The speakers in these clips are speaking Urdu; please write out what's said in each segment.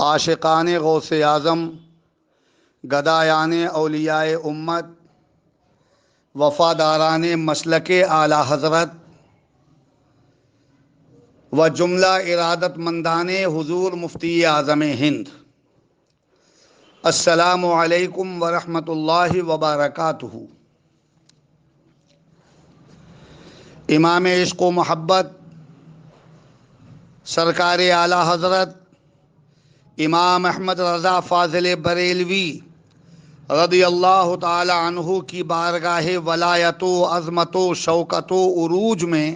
عاشقان غوث اعظم، گدایان اولیاء امت، وفاداران مسلک اعلی حضرت و جملہ ارادت مندان حضور مفتی اعظم ہند، السلام علیکم ورحمۃ اللہ وبرکاتہ۔ امام عشق و محبت سرکار اعلی حضرت امام احمد رضا فاضل بریلوی رضی اللہ تعالی عنہ کی بارگاہ ولایت و عظمت و شوکت و عروج میں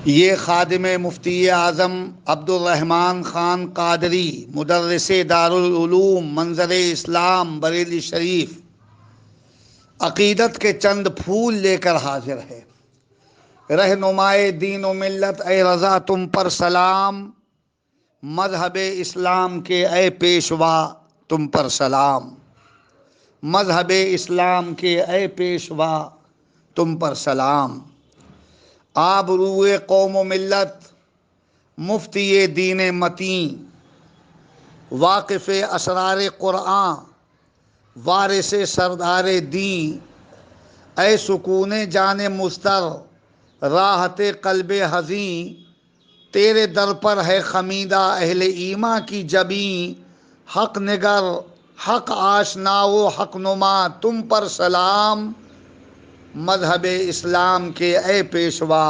یہ خادم مفتی اعظم عبد الرحمن خان قادری مدرس دارالعلوم منظر اسلام بریلی شریف عقیدت کے چند پھول لے کر حاضر ہے۔ رہنمائے دین و ملت اے رضا تم پر سلام، مذہب اسلام کے اے پیشوا تم پر سلام، مذہب اسلام کے اے پیشوا تم پر سلام۔ آبروئے قوم و ملت مفتی دین متین، واقف اسرار قرآن، وارث سردار دین، اے سکون جان مستر راحت قلب حزین، تیرے در پر ہے خمیدہ اہل ایمان کی جبیں، حق نگر حق آشنا و حق نما تم پر سلام، مذہب اسلام کے اے پیشوا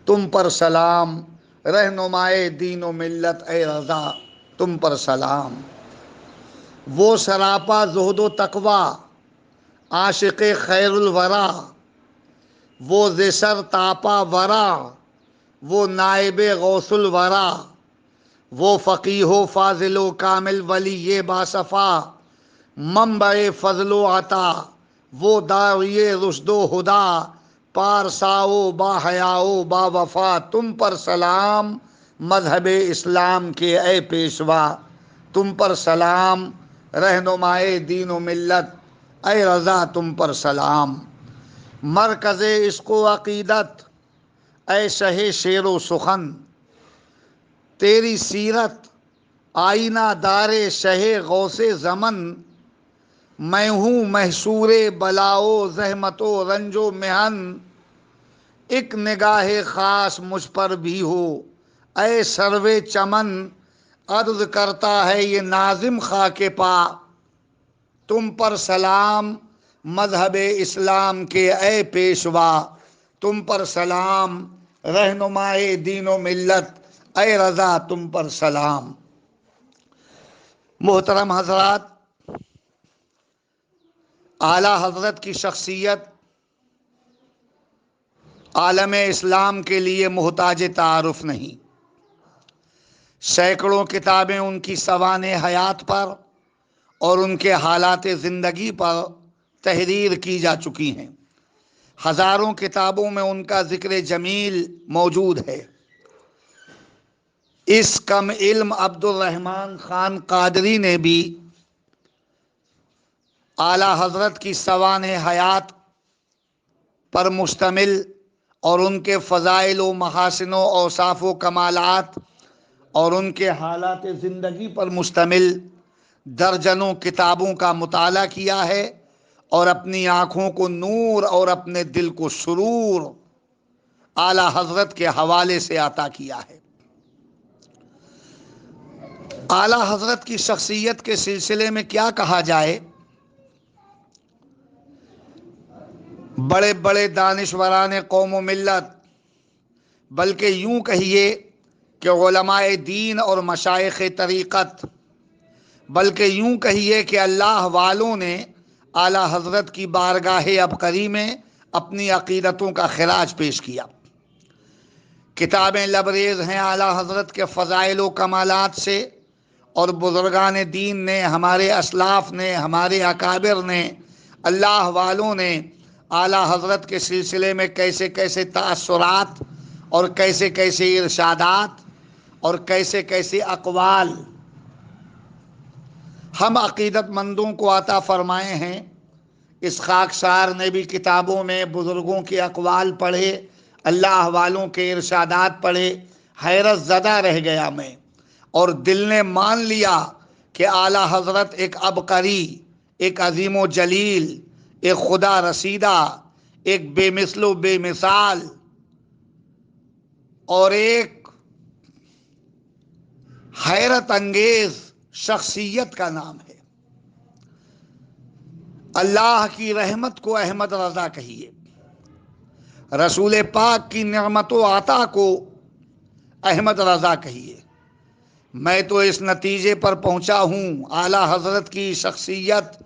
تم پر سلام، رہنمائے دین و ملت اے رضا تم پر سلام۔ وہ سراپا زہد و تقوی عاشق خیر الورا، وہ زسر تاپا ورا، وہ نائب غوث الورا، وہ فقیہ و فاضل و کامل ولی باصفا، منبع فضل و عطا، وہ داعی رشد و ہدا، پارساؤ با حیاؤ با وفا تم پر سلام، مذہب اسلام کے اے پیشوا تم پر سلام، رہنمائے دین و ملت اے رضا تم پر سلام۔ مرکز عشق و عقیدت اے شہ شعر و سخن، تیری سیرت آئینہ دار شہ غوث زمن، میں ہوں محصور بلا و زحمت و رنج و محن، ایک نگاہ خاص مجھ پر بھی ہو اے سرو چمن، عرض کرتا ہے یہ ناظم خاک پا تم پر سلام، مذہب اسلام کے اے پیشوا تم پر سلام، رہنمائے دین و ملت اے رضا تم پر سلام۔ محترم حضرات، اعلیٰ حضرت کی شخصیت عالم اسلام کے لیے محتاج تعارف نہیں۔ سینکڑوں کتابیں ان کی سوانح حیات پر اور ان کے حالات زندگی پر تحریر کی جا چکی ہیں۔ ہزاروں کتابوں میں ان کا ذکر جمیل موجود ہے۔ اس کم علم عبد الرحمن خان قادری نے بھی اعلیٰ حضرت کی سوانح حیات پر مشتمل اور ان کے فضائل و محاسن و اوصاف و کمالات اور ان کے حالات زندگی پر مشتمل درجنوں کتابوں کا مطالعہ کیا ہے اور اپنی آنکھوں کو نور اور اپنے دل کو سرور اعلیٰ حضرت کے حوالے سے عطا کیا ہے۔ اعلیٰ حضرت کی شخصیت کے سلسلے میں کیا کہا جائے؟ بڑے بڑے دانشوران قوم و ملت، بلکہ یوں کہیے کہ علماء دین اور مشائخ طریقت، بلکہ یوں کہیے کہ اللہ والوں نے اعلیٰ حضرت کی بارگاہ عبقری میں اپنی عقیدتوں کا خراج پیش کیا۔ کتابیں لبریز ہیں اعلیٰ حضرت کے فضائل و کمالات سے، اور بزرگان دین نے، ہمارے اسلاف نے، ہمارے اکابر نے، اللہ والوں نے اعلیٰ حضرت کے سلسلے میں کیسے کیسے تأثرات اور کیسے کیسے ارشادات اور کیسے کیسے اقوال ہم عقیدت مندوں کو عطا فرمائے ہیں۔ اس خاکسار نے بھی کتابوں میں بزرگوں کے اقوال پڑھے، اللہ والوں کے ارشادات پڑھے، حیرت زدہ رہ گیا میں، اور دل نے مان لیا کہ اعلیٰ حضرت ایک عبقری، ایک عظیم و جلیل، ایک خدا رسیدہ، ایک بے مثل و بے مثال اور ایک حیرت انگیز شخصیت کا نام ہے۔ اللہ کی رحمت کو احمد رضا کہیے، رسول پاک کی نعمت و عطا کو احمد رضا کہیے۔ میں تو اس نتیجے پر پہنچا ہوں اعلیٰ حضرت کی شخصیت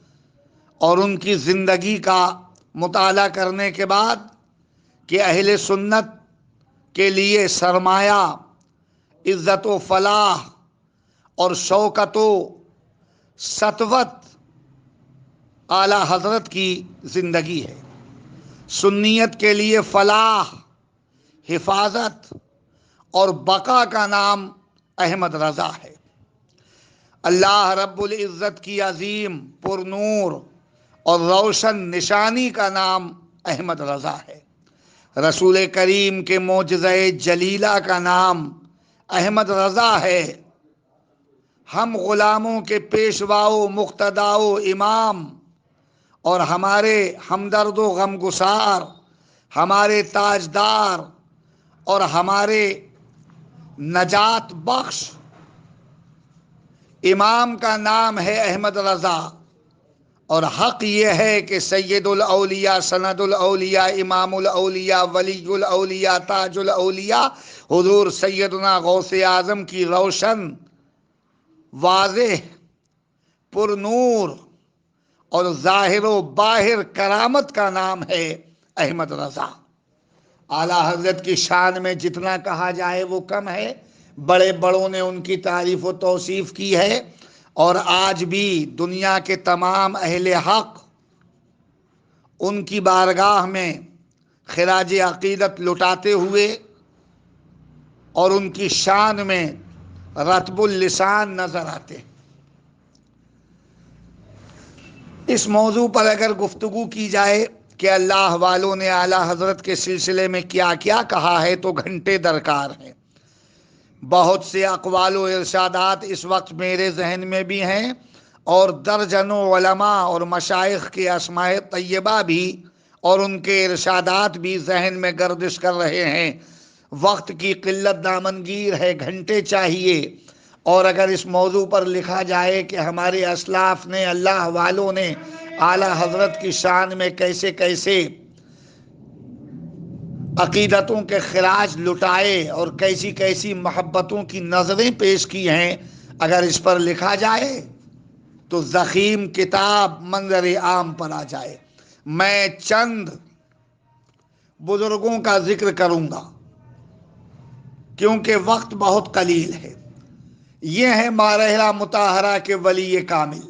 اور ان کی زندگی کا مطالعہ کرنے کے بعد کہ اہل سنت کے لیے سرمایہ، عزت و فلاح اور شوکت و سطوت اعلیٰ حضرت کی زندگی ہے۔ سنیت کے لیے فلاح، حفاظت اور بقا کا نام احمد رضا ہے۔ اللہ رب العزت کی عظیم پرنور اور روشن نشانی کا نام احمد رضا ہے۔ رسول کریم کے معجزہ جلیلہ کا نام احمد رضا ہے۔ ہم غلاموں کے پیشوا و مقتدا و امام اور ہمارے ہمدرد و غمگسار، ہمارے تاجدار اور ہمارے نجات بخش امام کا نام ہے احمد رضا، اور حق یہ ہے کہ سید الاولیاء، سند الاولیاء، امام الاولیاء، ولی الاولیاء، تاج الاولیاء حضور سیدنا غوث اعظم کی روشن، واضح، پرنور اور ظاہر و باہر کرامت کا نام ہے احمد رضا۔ اعلیٰ حضرت کی شان میں جتنا کہا جائے وہ کم ہے۔ بڑے بڑوں نے ان کی تعریف و توصیف کی ہے، اور آج بھی دنیا کے تمام اہل حق ان کی بارگاہ میں خراج عقیدت لٹاتے ہوئے اور ان کی شان میں رطب اللسان نظر آتے ہیں۔ اس موضوع پر اگر گفتگو کی جائے کہ اللہ والوں نے اعلیٰ حضرت کے سلسلے میں کیا کیا کہا ہے تو گھنٹے درکار ہیں۔ بہت سے اقوال و ارشادات اس وقت میرے ذہن میں بھی ہیں، اور درجنوں علماء اور مشائخ کے اسماء طیبہ بھی اور ان کے ارشادات بھی ذہن میں گردش کر رہے ہیں۔ وقت کی قلت دامنگیر ہے، گھنٹے چاہیے، اور اگر اس موضوع پر لکھا جائے کہ ہمارے اسلاف نے، اللہ والوں نے اعلیٰ حضرت کی شان میں کیسے کیسے عقیدتوں کے خراج لٹائے اور کیسی کیسی محبتوں کی نظریں پیش کی ہیں، اگر اس پر لکھا جائے تو ضخیم کتاب منظر عام پر آ جائے۔ میں چند بزرگوں کا ذکر کروں گا کیونکہ وقت بہت قلیل ہے۔ یہ ہیں مارحلہ مطہرہ کے ولی کامل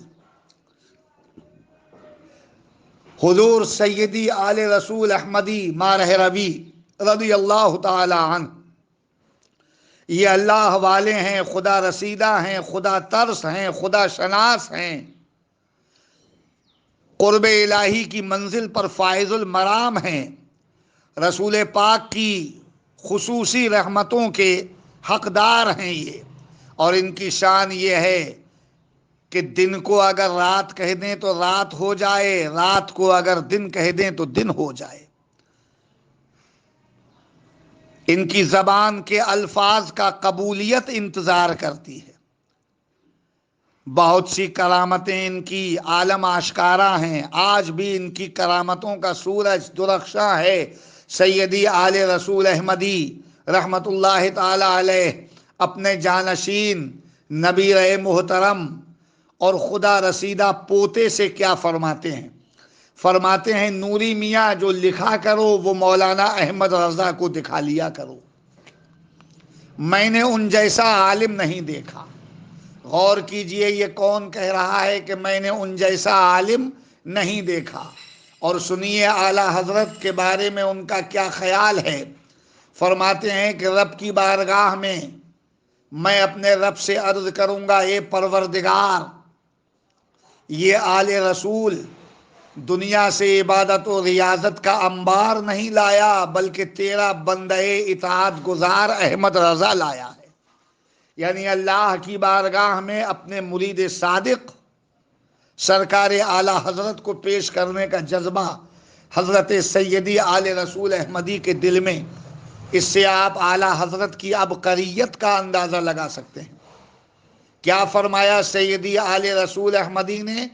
حضور سیدی آل رسول احمدی مارح ربی رضی اللہ تعالی عنہ۔ یہ اللہ والے ہیں، خدا رسیدہ ہیں، خدا ترس ہیں، خدا شناس ہیں، قرب الہی کی منزل پر فائز المرام ہیں، رسول پاک کی خصوصی رحمتوں کے حقدار ہیں یہ، اور ان کی شان یہ ہے کہ دن کو اگر رات کہہ دیں تو رات ہو جائے، رات کو اگر دن کہہ دیں تو دن ہو جائے۔ ان کی زبان کے الفاظ کا قبولیت انتظار کرتی ہے۔ بہت سی کرامتیں ان کی عالم آشکارا ہیں، آج بھی ان کی کرامتوں کا سورج درخشاں ہے۔ سیدی آل رسول احمدی رحمت اللہ تعالی علیہ اپنے جانشین نبی محترم اور خدا رسیدہ پوتے سے کیا فرماتے ہیں؟ فرماتے ہیں نوری میاں جو لکھا کرو وہ مولانا احمد رضا کو دکھا لیا کرو، میں نے ان جیسا عالم نہیں دیکھا۔ غور کیجئے یہ کون کہہ رہا ہے کہ میں نے ان جیسا عالم نہیں دیکھا، اور سنیے اعلیٰ حضرت کے بارے میں ان کا کیا خیال ہے۔ فرماتے ہیں کہ رب کی بارگاہ میں اپنے رب سے عرض کروں گا، اے پروردگار، یہ آل رسول دنیا سے عبادت و ریاضت کا انبار نہیں لایا، بلکہ تیرا بندہ اطاعت گزار احمد رضا لایا ہے۔ یعنی اللہ کی بارگاہ میں اپنے مرید صادق سرکار اعلیٰ حضرت کو پیش کرنے کا جذبہ حضرت سیدی آل رسول احمدی کے دل میں، اس سے آپ اعلیٰ حضرت کی عبقریت کا اندازہ لگا سکتے ہیں۔ کیا فرمایا سیدی آل رسول احمدی نے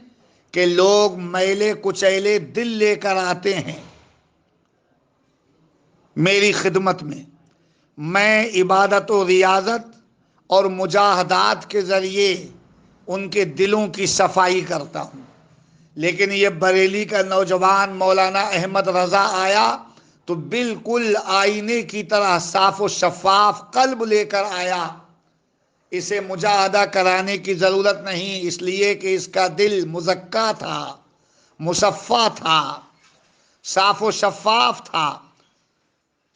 کہ لوگ میلے کچیلے دل لے کر آتے ہیں میری خدمت میں عبادت و ریاضت اور مجاہدات کے ذریعے ان کے دلوں کی صفائی کرتا ہوں، لیکن یہ بریلی کا نوجوان مولانا احمد رضا آیا تو بالکل آئینے کی طرح صاف و شفاف قلب لے کر آیا۔ اسے مجاہدہ کرانے کی ضرورت نہیں، اس لیے کہ اس کا دل مزکا تھا، مصفا تھا، صاف و شفاف تھا۔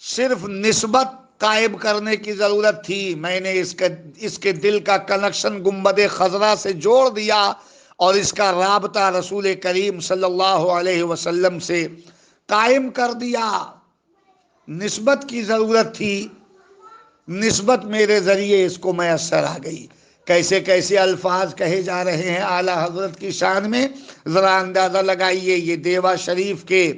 صرف نسبت قائم کرنے کی ضرورت تھی۔ میں نے اس کے دل کا کنکشن گنبد خضرا سے جوڑ دیا اور اس کا رابطہ رسول کریم صلی اللہ علیہ وسلم سے قائم کر دیا۔ نسبت کی ضرورت تھی، نسبت میرے ذریعے اس کو میسر آ گئی۔ کیسے کیسے الفاظ کہے جا رہے ہیں اعلیٰ حضرت کی شان میں، ذرا اندازہ لگائیے۔ یہ دیوا شریف کے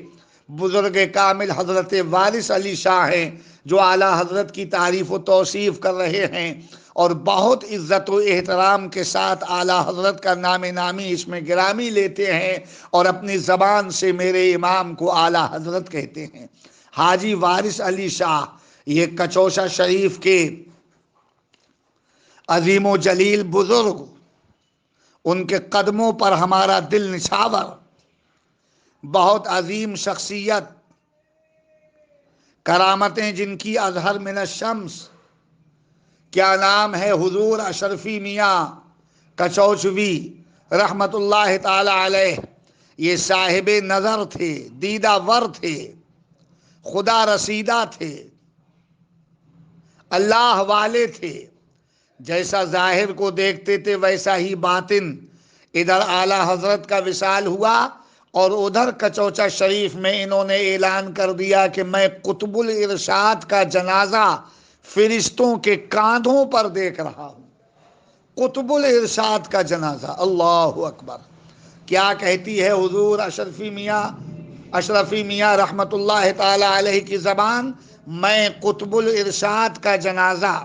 بزرگ کامل حضرت وارث علی شاہ ہیں جو اعلیٰ حضرت کی تعریف و توصیف کر رہے ہیں، اور بہت عزت و احترام کے ساتھ اعلیٰ حضرت کا نام نامی اس میں گرامی لیتے ہیں، اور اپنی زبان سے میرے امام کو اعلیٰ حضرت کہتے ہیں۔ حاجی وارث علی شاہ یہ کچوشا شریف کے عظیم و جلیل بزرگ، ان کے قدموں پر ہمارا دل نچھاور، بہت عظیم شخصیت، کرامتیں جن کی اظہر من الشمس۔ کیا نام ہے؟ حضور اشرفی میاں کچوچوی رحمت اللہ تعالی علیہ۔ یہ صاحب نظر تھے، دیدہ ور تھے، خدا رسیدہ تھے، اللہ والے تھے۔ جیسا ظاہر کو دیکھتے تھے ویسا ہی باطن۔ ادھر اعلیٰ حضرت کا وصال ہوا اور ادھر کچوچا شریف میں انہوں نے اعلان کر دیا کہ میں قطب الارشاد کا جنازہ فرشتوں کے کاندھوں پر دیکھ رہا ہوں۔ قطب الارشاد کا جنازہ، اللہ اکبر! کیا کہتی ہے حضور اشرفی میاں رحمت اللہ تعالی علیہ کی زبان؟ میں قطب الارشاد کا جنازہ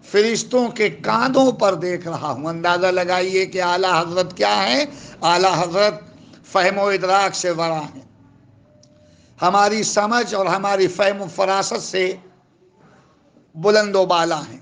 فرشتوں کے کاندھوں پر دیکھ رہا ہوں۔ اندازہ لگائیے کہ اعلیٰ حضرت کیا ہیں۔ اعلیٰ حضرت فہم و ادراک سے ورا ہیں، ہماری سمجھ اور ہماری فہم و فراست سے بلند و بالا ہیں۔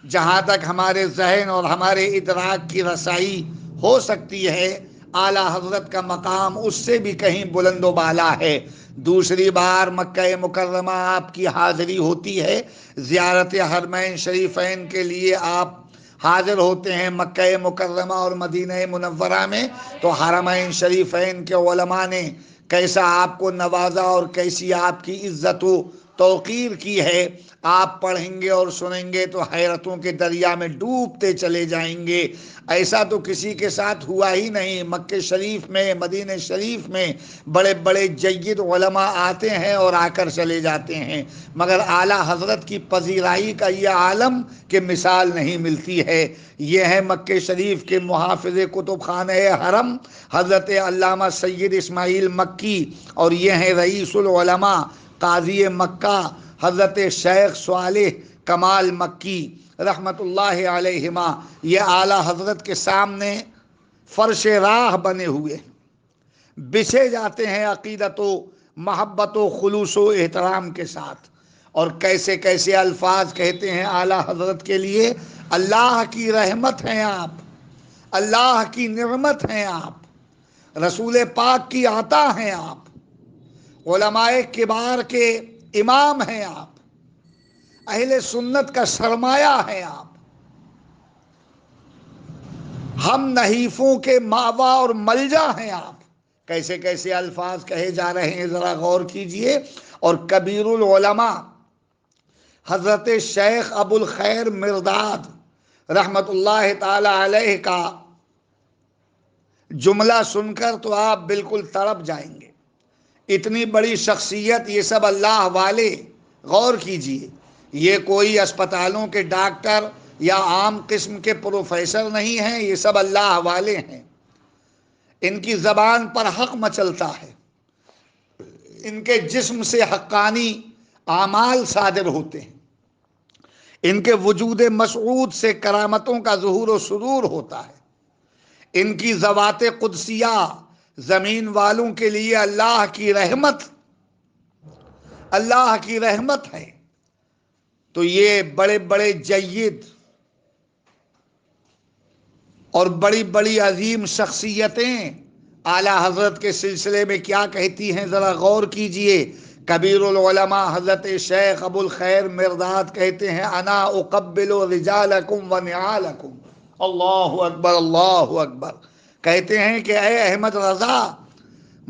جہاں تک ہمارے ذہن اور ہمارے ادراک کی رسائی ہو سکتی ہے، اعلیٰ حضرت کا مقام اس سے بھی کہیں بلند و بالا ہے۔ دوسری بار مکہ مکرمہ آپ کی حاضری ہوتی ہے، زیارت حرمین شریفین کے لیے آپ حاضر ہوتے ہیں مکہ مکرمہ اور مدینہ منورہ میں، تو حرمین شریفین کے علماء نے کیسا آپ کو نوازا اور کیسی آپ کی عزت و توقیر کی ہے، آپ پڑھیں گے اور سنیں گے تو حیرتوں کے دریا میں ڈوبتے چلے جائیں گے۔ ایسا تو کسی کے ساتھ ہوا ہی نہیں۔ مکہ شریف میں، مدینہ شریف میں بڑے بڑے جید علماء آتے ہیں اور آ کر چلے جاتے ہیں، مگر اعلیٰ حضرت کی پذیرائی کا یہ عالم کہ مثال نہیں ملتی ہے۔ یہ ہے مکہ شریف کے محافظ کتب خانہ حرم حضرت علامہ سید اسماعیل مکی، اور یہ ہیں رئیس العلماء قاضی مکہ حضرت شیخ صالح کمال مکی رحمت اللہ علیہما۔ یہ اعلیٰ حضرت کے سامنے فرش راہ بنے ہوئے بچھے جاتے ہیں عقیدت و محبت و خلوص و احترام کے ساتھ، اور کیسے کیسے الفاظ کہتے ہیں اعلیٰ حضرت کے لیے۔ اللہ کی رحمت ہیں آپ، اللہ کی نعمت ہیں آپ، رسول پاک کی عطا ہیں آپ، علماء کبار کے امام ہیں آپ، اہل سنت کا سرمایہ ہیں آپ، ہم نحیفوں کے ماوا اور ملجا ہیں آپ۔ کیسے کیسے الفاظ کہے جا رہے ہیں، ذرا غور کیجئے۔ اور کبیر العلماء حضرت شیخ ابو الخیر مرداد رحمت اللہ تعالی علیہ کا جملہ سن کر تو آپ بالکل تڑپ جائیں گے. اتنی بڑی شخصیت، یہ سب اللہ والے. غور کیجئے، یہ کوئی اسپتالوں کے ڈاکٹر یا عام قسم کے پروفیسر نہیں ہیں، یہ سب اللہ والے ہیں. ان کی زبان پر حق مچلتا ہے، ان کے جسم سے حقانی اعمال صادر ہوتے ہیں، ان کے وجود مسعود سے کرامتوں کا ظہور و صدور ہوتا ہے. ان کی ذوات قدسیہ زمین والوں کے لیے اللہ کی رحمت ہے. تو یہ بڑے بڑے جید اور بڑی بڑی عظیم شخصیتیں اعلیٰ حضرت کے سلسلے میں کیا کہتی ہیں، ذرا غور کیجئے. کبیر العلماء حضرت شیخ ابو الخیر مرداد کہتے ہیں: انا اقبل رجالکم و نعالکم. اللہ اکبر، اللہ اکبر. کہتے ہیں کہ اے احمد رضا،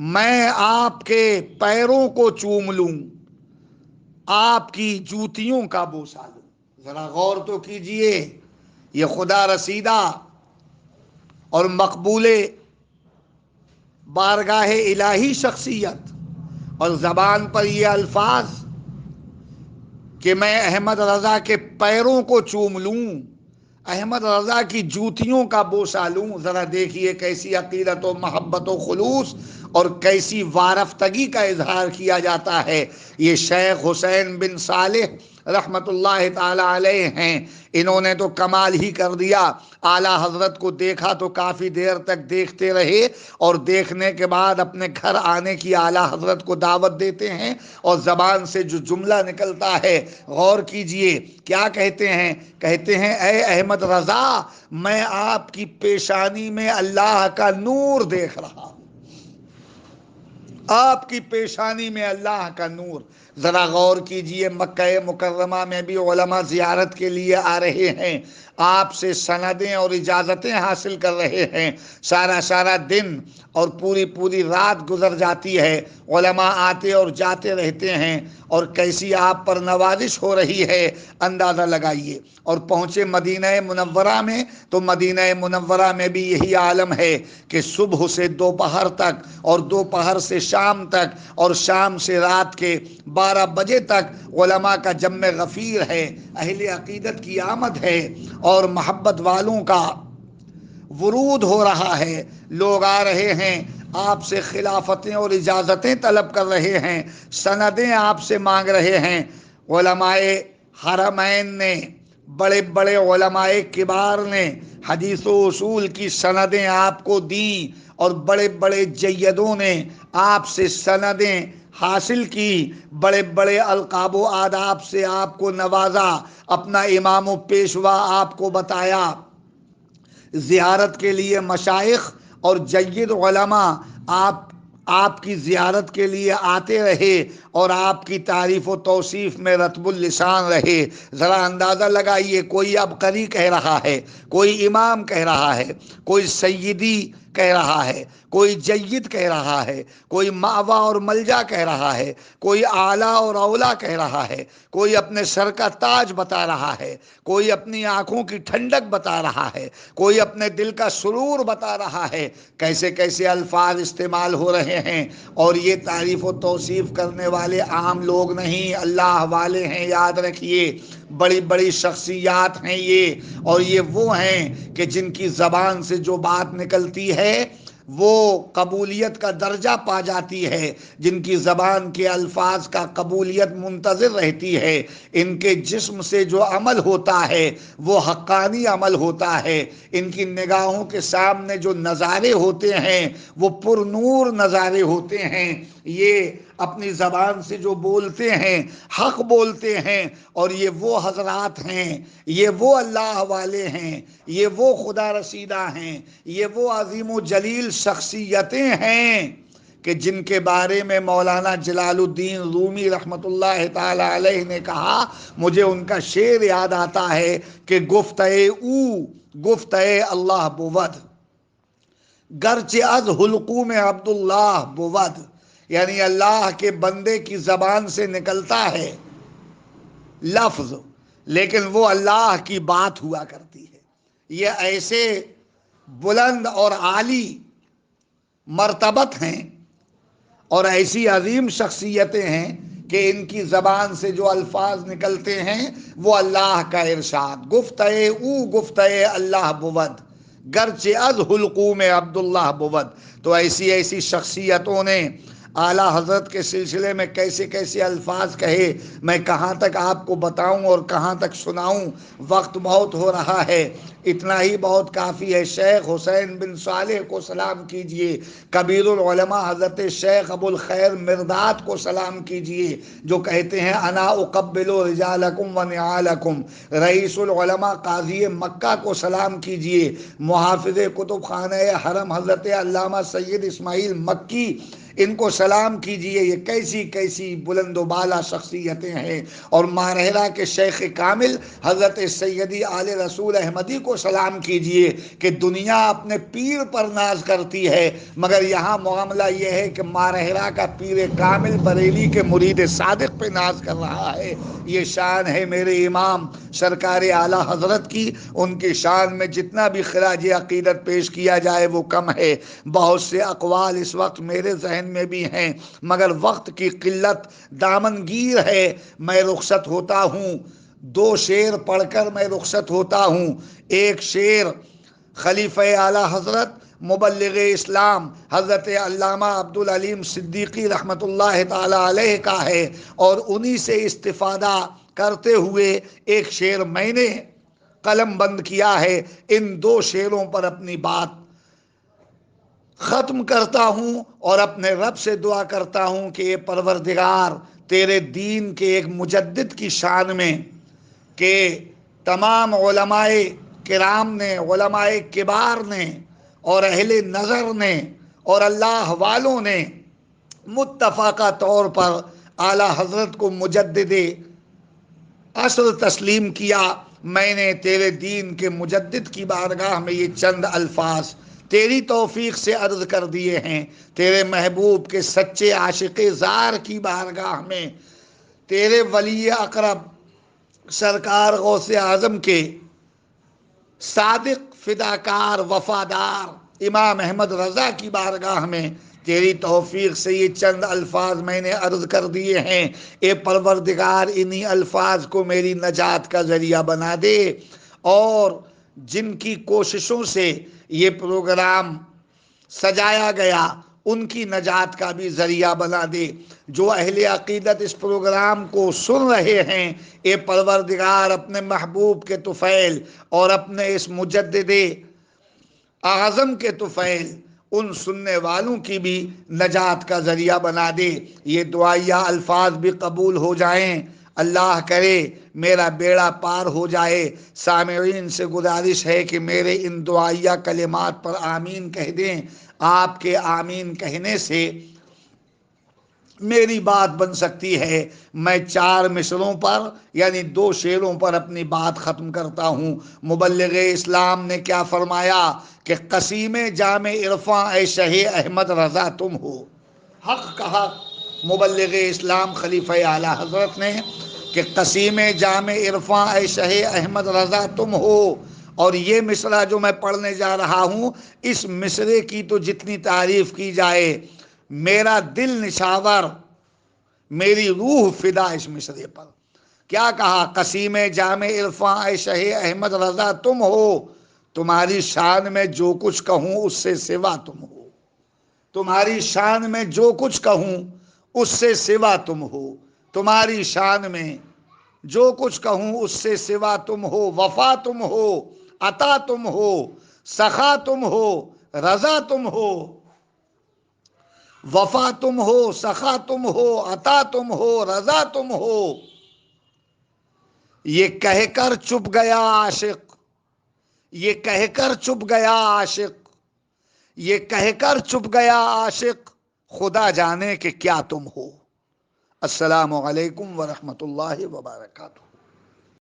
میں آپ کے پیروں کو چوم لوں، آپ کی جوتیوں کا بوسہ لوں. ذرا غور تو کیجئے، یہ خدا رسیدہ اور مقبول بارگاہ الہی شخصیت، اور زبان پر یہ الفاظ کہ میں احمد رضا کے پیروں کو چوم لوں، احمد رضا کی جوتیوں کا بوسہ لوں. ذرا دیکھیے کیسی عقیدت و محبت و خلوص اور کیسی وارفتگی کا اظہار کیا جاتا ہے. یہ شیخ حسین بن صالح رحمت اللہ تعالی علیہ ہیں. انہوں نے تو کمال ہی کر دیا. اعلیٰ حضرت کو دیکھا تو کافی دیر تک دیکھتے رہے، اور دیکھنے کے بعد اپنے گھر آنے کی اعلیٰ حضرت کو دعوت دیتے ہیں، اور زبان سے جو جملہ نکلتا ہے غور کیجئے. کیا کہتے ہیں؟ کہتے ہیں: اے احمد رضا، میں آپ کی پیشانی میں اللہ کا نور دیکھ رہا ہوں. آپ کی پیشانی میں اللہ کا نور. ذرا غور کیجئے، مکہ مکرمہ میں بھی علماء زیارت کے لیے آ رہے ہیں، آپ سے سندیں اور اجازتیں حاصل کر رہے ہیں. سارا دن اور پوری رات گزر جاتی ہے، علماء آتے اور جاتے رہتے ہیں، اور کیسی آپ پر نوازش ہو رہی ہے اندازہ لگائیے. اور پہنچے مدینہ منورہ میں تو مدینہ منورہ میں بھی یہی عالم ہے کہ صبح سے دوپہر تک، اور دوپہر سے شام تک، اور شام سے رات کے 12 بجے تک علماء کا جم غفیر ہے، اہل عقیدت کی آمد ہے، اور محبت والوں کا ورود ہو رہا ہے. لوگ آ رہے ہیں، آپ سے خلافتیں اور اجازتیں طلب کر رہے ہیں، سندیں آپ سے مانگ رہے ہیں. علماء حرمین نے، بڑے بڑے علماء کبار نے حدیث و اصول کی سندیں آپ کو دیں، اور بڑے بڑے جیدوں نے آپ سے سندیں حاصل کی، بڑے بڑے القاب و آداب سے آپ کو نوازا، اپنا امام و پیشوا آپ کو بتایا. زیارت کے لیے مشائخ اور جید علماء آپ کی زیارت کے لیے آتے رہے، اور آپ کی تعریف و توصیف میں رطب اللسان رہے. ذرا اندازہ لگائیے، کوئی عبقری کہہ رہا ہے، کوئی امام کہہ رہا ہے، کوئی سیدی کہہ رہا ہے، کوئی جید کہہ رہا ہے، کوئی مأویٰ اور ملجا کہہ رہا ہے، کوئی اعلیٰ اور اولیٰ کہہ رہا ہے، کوئی اپنے سر کا تاج بتا رہا ہے، کوئی اپنی آنکھوں کی ٹھنڈک بتا رہا ہے، کوئی اپنے دل کا سرور بتا رہا ہے. کیسے کیسے الفاظ استعمال ہو رہے ہیں. اور یہ تعریف و توصیف کرنے والے عام لوگ نہیں، اللہ والے ہیں، یاد رکھیے. بڑی بڑی شخصیات ہیں یہ، اور یہ وہ ہیں کہ جن کی زبان سے جو بات نکلتی ہے وہ قبولیت کا درجہ پا جاتی ہے، جن کی زبان کے الفاظ کا قبولیت منتظر رہتی ہے. ان کے جسم سے جو عمل ہوتا ہے وہ حقانی عمل ہوتا ہے. ان کی نگاہوں کے سامنے جو نظارے ہوتے ہیں وہ پر نور نظارے ہوتے ہیں. یہ اپنی زبان سے جو بولتے ہیں حق بولتے ہیں، اور یہ وہ حضرات ہیں، یہ وہ اللہ والے ہیں، یہ وہ خدا رسیدہ ہیں، یہ وہ عظیم و جلیل شخصیتیں ہیں کہ جن کے بارے میں مولانا جلال الدین رومی رحمت اللہ تعالی علیہ نے کہا. مجھے ان کا شعر یاد آتا ہے کہ گفتہ اللہ بود، گرچہ از حلقوم عبداللہ بود. یعنی اللہ کے بندے کی زبان سے نکلتا ہے لفظ، لیکن وہ اللہ کی بات ہوا کرتی ہے. یہ ایسے بلند اور عالی مرتبت ہیں اور ایسی عظیم شخصیتیں ہیں کہ ان کی زبان سے جو الفاظ نکلتے ہیں وہ اللہ کا ارشاد، گفتئے او گفتئے اللہ بود گرچہ از حلقوم عبداللہ بود۔ تو ایسی ایسی شخصیتوں نے اعلیٰ حضرت کے سلسلے میں کیسے کیسے الفاظ کہے، میں کہاں تک آپ کو بتاؤں اور کہاں تک سناؤں، وقت بہت ہو رہا ہے، اتنا ہی بہت کافی ہے۔ شیخ حسین بن صالح کو سلام کیجئے، کبیر العلماء حضرت شیخ ابو الخیر مرداد کو سلام کیجئے جو کہتے ہیں انا اقبل رجالکم و نعالکم۔ رئیس العلماء قاضی مکہ کو سلام کیجئے، محافظ کتب خانہ حرم حضرت علامہ سید اسماعیل مکی، ان کو سلام کیجئے۔ یہ کیسی کیسی بلند و بالا شخصیتیں ہیں۔ اور ماہرہ کے شیخ کامل حضرت سیدی آل رسول احمدی کو سلام کیجئے کہ دنیا اپنے پیر پر ناز کرتی ہے، مگر یہاں معاملہ یہ ہے کہ ماہرہ کا پیر کامل بریلی کے مرید صادق پہ ناز کر رہا ہے۔ یہ شان ہے میرے امام سرکار اعلیٰ حضرت کی، ان کی شان میں جتنا بھی خراج عقیدت پیش کیا جائے وہ کم ہے۔ بہت سے اقوال اس وقت میرے ذہن میں بھی ہیں، مگر وقت کی قلت دامنگیر ہے۔ میں رخصت ہوتا ہوں، 2 شعر پڑھ کر میں رخصت ہوتا ہوں۔ ایک شعر خلیفہ اعلیٰ حضرت مبلغ اسلام حضرت علامہ عبدالعلیم صدیقی رحمۃ اللہ تعالی علیہ کا ہے، اور انہی سے استفادہ کرتے ہوئے ایک شعر میں نے قلم بند کیا ہے۔ ان 2 شعروں پر اپنی بات ختم کرتا ہوں اور اپنے رب سے دعا کرتا ہوں کہ اے پروردگار، تیرے دین کے ایک مجدد کی شان میں کہ تمام علماء کرام نے، علماء کبار نے اور اہل نظر نے اور اللہ والوں نے متفقہ طور پر اعلیٰ حضرت کو مجدد عصر تسلیم کیا، میں نے تیرے دین کے مجدد کی بارگاہ میں یہ چند الفاظ تیری توفیق سے عرض کر دیے ہیں۔ تیرے محبوب کے سچے عاشق زار کی بارگاہ میں، تیرے ولی اقرب سرکار غوث اعظم کے صادق فداکار وفادار امام احمد رضا کی بارگاہ میں تیری توفیق سے یہ چند الفاظ میں نے عرض کر دیے ہیں۔ اے پروردگار، انہی الفاظ کو میری نجات کا ذریعہ بنا دے، اور جن کی کوششوں سے یہ پروگرام سجایا گیا ان کی نجات کا بھی ذریعہ بنا دے۔ جو اہل عقیدت اس پروگرام کو سن رہے ہیں، اے پروردگار اپنے محبوب کے طفیل اور اپنے اس مجدد اعظم کے طفیل ان سننے والوں کی بھی نجات کا ذریعہ بنا دے۔ یہ دعائیہ الفاظ بھی قبول ہو جائیں، اللہ کرے میرا بیڑا پار ہو جائے۔ سامعین سے گزارش ہے کہ میرے ان دعائیہ کلمات پر آمین کہہ دیں۔ آپ کے آمین کہنے سے میری بات بن سکتی ہے۔ میں 4 مصروں پر یعنی 2 شعروں پر اپنی بات ختم کرتا ہوں۔ مبلغ اسلام نے کیا فرمایا کہ قسیم جامع عرفاں اے شہ احمد رضا تم ہو۔ حق کہا مبلغ اسلام خلیفہ اعلیٰ حضرت نے کہ قسیم جامع عرفاں اے شہ احمد رضا تم ہو۔ اور یہ مصرع جو میں پڑھنے جا رہا ہوں، اس مصرے کی تو جتنی تعریف کی جائے میرا دل نشاور، میری روح فدا اس مصرے پر۔ کیا کہا؟ قسیم جامع عرفاں اے شہ احمد رضا تم ہو، تمہاری شان میں جو کچھ کہوں اس سے سوا تم ہو، تمہاری شان میں جو کچھ کہوں اس سے سوا تم ہو، تمہاری شان میں جو کچھ کہوں اس سے سوا تم ہو، وفا تم ہو، عطا تم ہو، سخا تم ہو، رضا تم ہو، وفا تم ہو، سخا تم ہو، عطا تم ہو، رضا تم ہو۔ یہ کہہ کر چپ گیا عاشق، یہ کہہ کر چپ گیا عاشق، یہ کہہ کر چپ گیا عاشق، خدا جانے کہ کیا تم ہو۔ السلام علیکم ورحمۃ اللہ وبرکاتہ۔